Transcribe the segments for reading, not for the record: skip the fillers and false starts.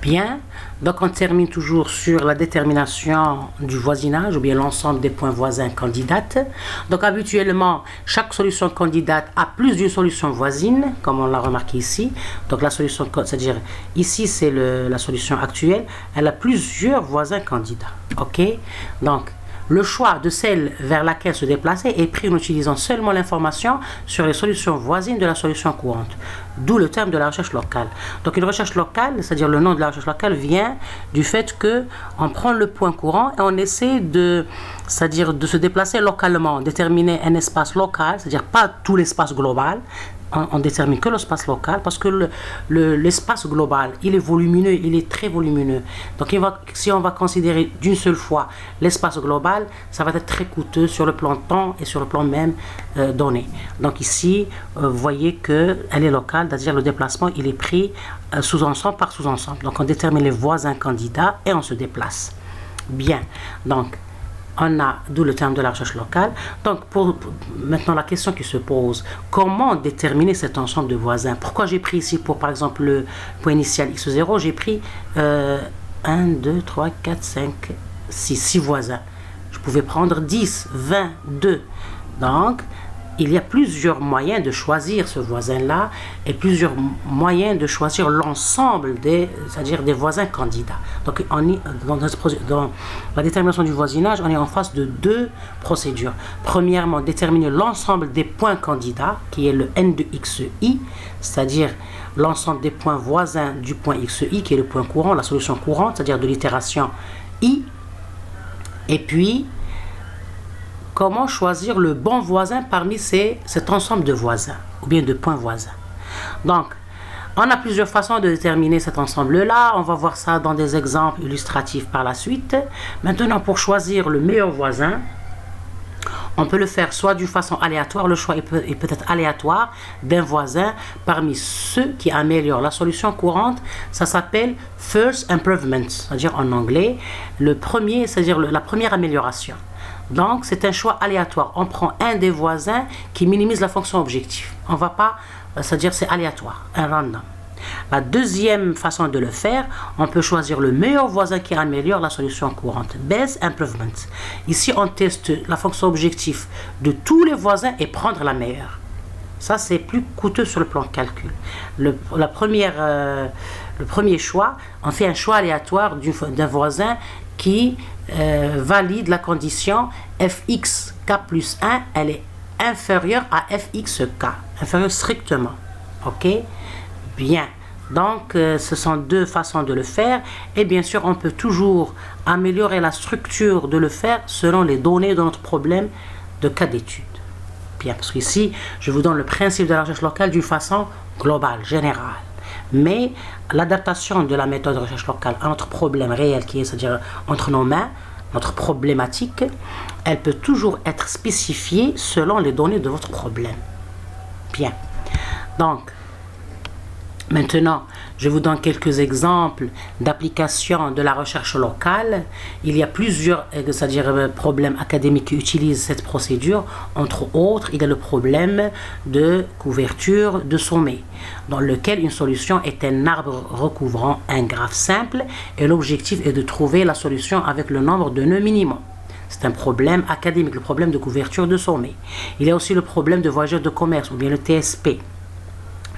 Bien, donc on termine toujours sur la détermination du voisinage ou bien l'ensemble des points voisins candidates. Donc habituellement, chaque solution candidate a plus d'une solution voisine, comme on l'a remarqué ici. Donc la solution, c'est-à-dire ici c'est la solution actuelle, elle a plusieurs voisins candidats. Ok, donc le choix de celle vers laquelle se déplacer est pris en utilisant seulement l'information sur les solutions voisines de la solution courante. D'où le terme de la recherche locale. Donc une recherche locale, c'est-à-dire le nom de la recherche locale, vient du fait qu'on prend le point courant et on essaie c'est-à-dire de se déplacer localement, déterminer un espace local, c'est-à-dire pas tout l'espace global. On détermine que l'espace local parce que l'espace global, il est volumineux, il est très volumineux. Donc si on va considérer d'une seule fois l'espace global, ça va être très coûteux sur le plan temps et sur le plan même donné. Donc ici, vous voyez qu'elle est locale, c'est-à-dire le déplacement, il est pris sous-ensemble par sous-ensemble. Donc on détermine les voisins candidats et on se déplace. Bien, donc on a, d'où le terme de la recherche locale. Donc, maintenant, la question qui se pose, comment déterminer cet ensemble de voisins? Pourquoi j'ai pris ici, pour par exemple le point initial x0, j'ai pris 1, 2, 3, 4, 5, 6 voisins. Je pouvais prendre 10, 20, 2. Donc, il y a plusieurs moyens de choisir ce voisin-là et plusieurs moyens de choisir l'ensemble c'est-à-dire des voisins candidats. Donc, dans la détermination du voisinage, on est en face de deux procédures. Premièrement, déterminer l'ensemble des points candidats, qui est le n de xi, c'est-à-dire l'ensemble des points voisins du point xi, qui est le point courant, la solution courante, c'est-à-dire de l'itération i. Et puis, comment choisir le bon voisin parmi cet ensemble de voisins, ou bien de points voisins. Donc, on a plusieurs façons de déterminer cet ensemble-là. On va voir ça dans des exemples illustratifs par la suite. Maintenant, pour choisir le meilleur voisin, on peut le faire soit d'une façon aléatoire, le choix est peut-être aléatoire d'un voisin parmi ceux qui améliorent la solution courante. Ça s'appelle first improvement, c'est-à-dire en anglais, c'est-à-dire la première amélioration. Donc, c'est un choix aléatoire. On prend un des voisins qui minimise la fonction objective. On va pas, c'est-à-dire c'est aléatoire, un random. La deuxième façon de le faire, on peut choisir le meilleur voisin qui améliore la solution courante. Best improvement. Ici, on teste la fonction objective de tous les voisins et prendre la meilleure. Ça, c'est plus coûteux sur le plan de calcul. Le premier choix, on fait un choix aléatoire d'un voisin qui valide la condition fxk plus 1, elle est inférieure à fxk, inférieure strictement. Ok? Bien. Donc, ce sont deux façons de le faire. Et bien sûr, on peut toujours améliorer la structure de le faire selon les données de notre problème de cas d'étude. Bien, parce qu'ici, je vous donne le principe de la recherche locale d'une façon globale, générale. Mais l'adaptation de la méthode de recherche locale à notre problème réel, qui est, c'est-à-dire entre nos mains, notre problématique, elle peut toujours être spécifiée selon les données de votre problème. Bien. Donc, maintenant, je vous donne quelques exemples d'application de la recherche locale. Il y a plusieurs, c'est-à-dire problèmes académiques qui utilisent cette procédure. Entre autres, il y a le problème de couverture de sommet, dans lequel une solution est un arbre recouvrant un graphe simple et l'objectif est de trouver la solution avec le nombre de nœuds minimum. C'est un problème académique, le problème de couverture de sommet. Il y a aussi le problème de voyageurs de commerce, ou bien le TSP.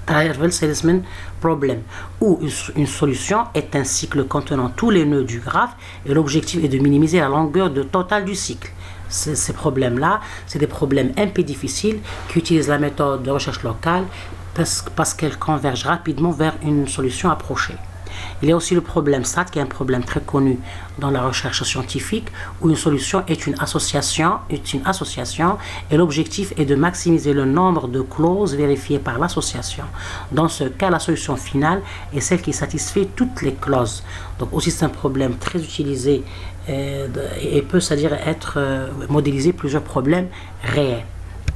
Travel Salesman Problem, où une solution est un cycle contenant tous les nœuds du graphe et l'objectif est de minimiser la longueur totale du cycle. Ces problèmes-là, c'est des problèmes un peu difficiles qui utilisent la méthode de recherche locale parce qu'elle converge rapidement vers une solution approchée. Il y a aussi le problème SAT, qui est un problème très connu dans la recherche scientifique, où une solution est une association et l'objectif est de maximiser le nombre de clauses vérifiées par l'association. Dans ce cas, la solution finale est celle qui satisfait toutes les clauses. Donc aussi, c'est un problème très utilisé et peut, c'est-à-dire être modéliser plusieurs problèmes réels.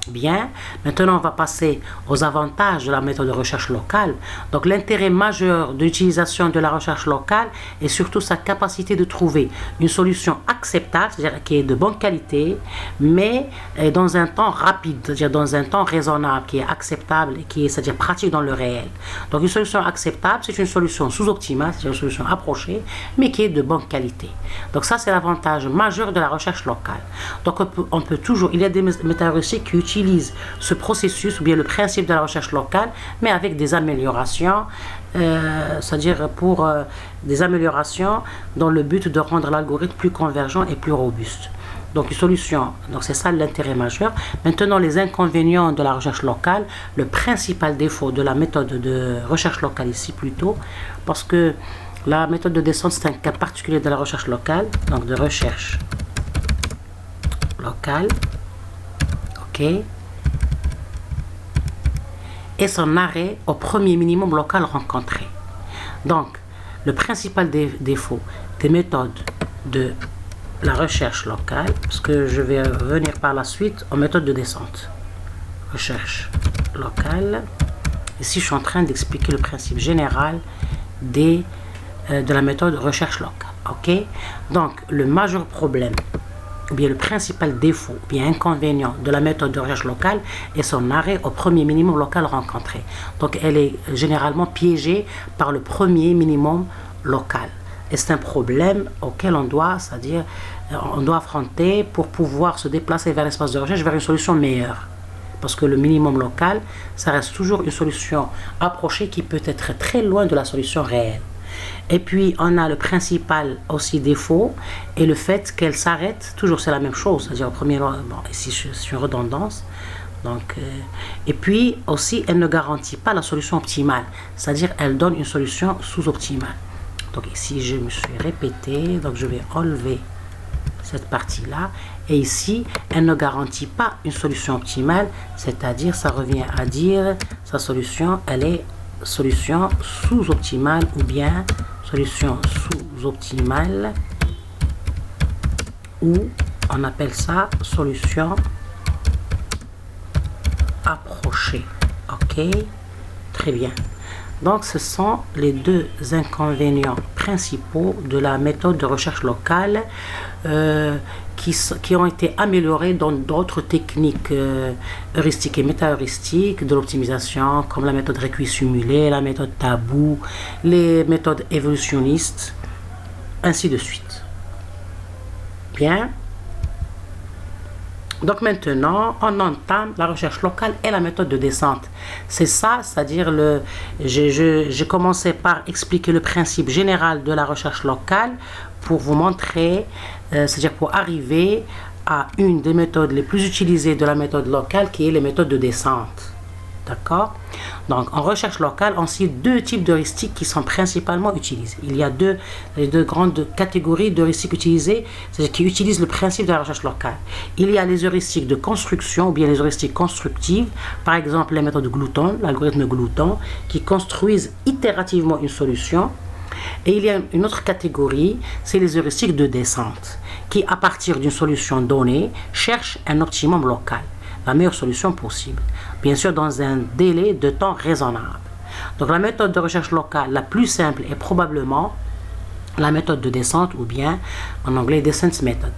Bien, maintenant on va passer aux avantages de la méthode de recherche locale. Donc l'intérêt majeur de l'utilisation de la recherche locale est surtout sa capacité de trouver une solution acceptable, c'est-à-dire qui est de bonne qualité, mais dans un temps rapide, c'est-à-dire dans un temps raisonnable, qui est acceptable et qui est, c'est-à-dire pratique dans le réel. Donc une solution acceptable, c'est une solution sous-optimale, c'est-à-dire une solution approchée, mais qui est de bonne qualité. Donc ça, c'est l'avantage majeur de la recherche locale. Donc on peut toujours, il y a des méthodologies qui utilisent ce processus ou bien le principe de la recherche locale, mais avec des améliorations, c'est-à-dire pour des améliorations dans le but de rendre l'algorithme plus convergent et plus robuste. Donc une solution, donc c'est ça l'intérêt majeur. Maintenant, les inconvénients de la recherche locale, le principal défaut de la méthode de recherche locale ici plutôt, parce que la méthode de descente, c'est un cas particulier de la recherche locale, donc de recherche locale, ok, et son arrêt au premier minimum local rencontré. Donc, le principal défaut des méthodes de la recherche locale, parce que je vais revenir par la suite aux méthodes de descente. Recherche locale. Ici, je suis en train d'expliquer le principe général de la méthode de recherche locale. Ok? Donc, le majeur problème, ou bien le principal défaut, ou bien inconvénient de la méthode de recherche locale est son arrêt au premier minimum local rencontré. Donc, elle est généralement piégée par le premier minimum local. Et c'est un problème auquel on doit, c'est-à-dire, on doit affronter pour pouvoir se déplacer vers l'espace de recherche, vers une solution meilleure. Parce que le minimum local, ça reste toujours une solution approchée qui peut être très loin de la solution réelle. Et puis, on a le principal aussi défaut et le fait qu'elle s'arrête, toujours c'est la même chose, c'est-à-dire au premier, bon, ici c'est une redondance. Donc, et puis aussi, elle ne garantit pas la solution optimale, c'est-à-dire elle donne une solution sous-optimale. Donc ici, je me suis répété, donc je vais enlever cette partie-là. Et ici, elle ne garantit pas une solution optimale, c'est-à-dire, ça revient à dire, sa solution, elle est solution sous-optimale ou bien solution sous-optimale, ou on appelle ça solution approchée. Ok, très bien. Donc, ce sont les deux inconvénients principaux de la méthode de recherche locale qui ont été améliorés dans d'autres techniques heuristiques et méta-heuristiques de l'optimisation, comme la méthode recueil simulé, la méthode tabou, les méthodes évolutionnistes, ainsi de suite. Bien. Donc maintenant, on entame la recherche locale et la méthode de descente. C'est ça, c'est-à-dire j'ai commencé par expliquer le principe général de la recherche locale pour vous montrer, c'est-à-dire pour arriver à une des méthodes les plus utilisées de la méthode locale, qui est les méthodes de descente. D'accord? Donc, en recherche locale, on cite deux types d'heuristiques qui sont principalement utilisés. Il y a deux grandes catégories d'heuristiques utilisées, c'est-à-dire qui utilisent le principe de la recherche locale. Il y a les heuristiques de construction ou bien les heuristiques constructives, par exemple les méthodes Glouton, l'algorithme Glouton, qui construisent itérativement une solution. Et il y a une autre catégorie, c'est les heuristiques de descente, qui, à partir d'une solution donnée, cherchent un optimum local, la meilleure solution possible, bien sûr dans un délai de temps raisonnable. Donc la méthode de recherche locale la plus simple est probablement la méthode de descente, ou bien en anglais descent method.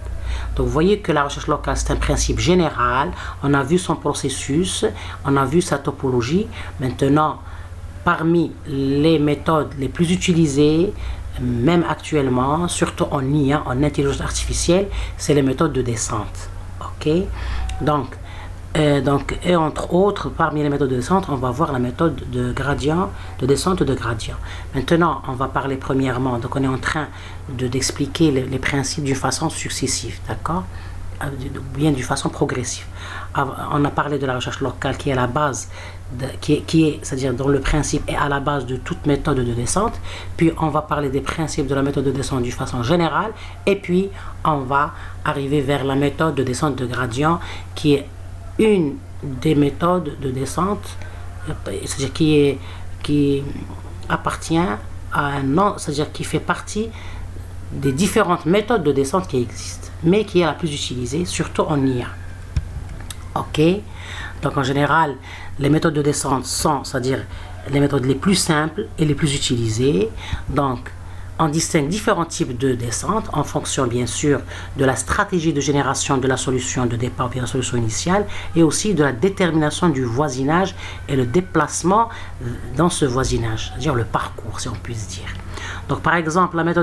Donc vous voyez que la recherche locale, c'est un principe général, on a vu son processus, on a vu sa topologie. Maintenant, parmi les méthodes les plus utilisées, même actuellement, surtout en IA, en intelligence artificielle, c'est les méthodes de descente. Ok? Donc, et entre autres, parmi les méthodes de descente, on va voir la méthode de gradient, de descente de gradient. Maintenant, on va parler premièrement, donc on est en train d'expliquer les principes d'une façon successive, d'accord? Bien d'une façon progressive. On a parlé de la recherche locale qui est à la base, c'est-à-dire dont le principe est à la base de toute méthode de descente. Puis on va parler des principes de la méthode de descente d'une façon générale. Et puis on va arriver vers la méthode de descente de gradient qui est une des méthodes de descente, c'est-à-dire qui appartient à un nom, c'est-à-dire qui fait partie des différentes méthodes de descente qui existent, mais qui est la plus utilisée, surtout en IA. Ok. Donc en général, les méthodes de descente sont, c'est-à-dire les méthodes les plus simples et les plus utilisées. Donc on distingue différents types de descente en fonction bien sûr de la stratégie de génération de la solution de départ ou de la solution initiale et aussi de la détermination du voisinage et le déplacement dans ce voisinage, c'est-à-dire le parcours si on puisse dire. Donc par exemple la méthode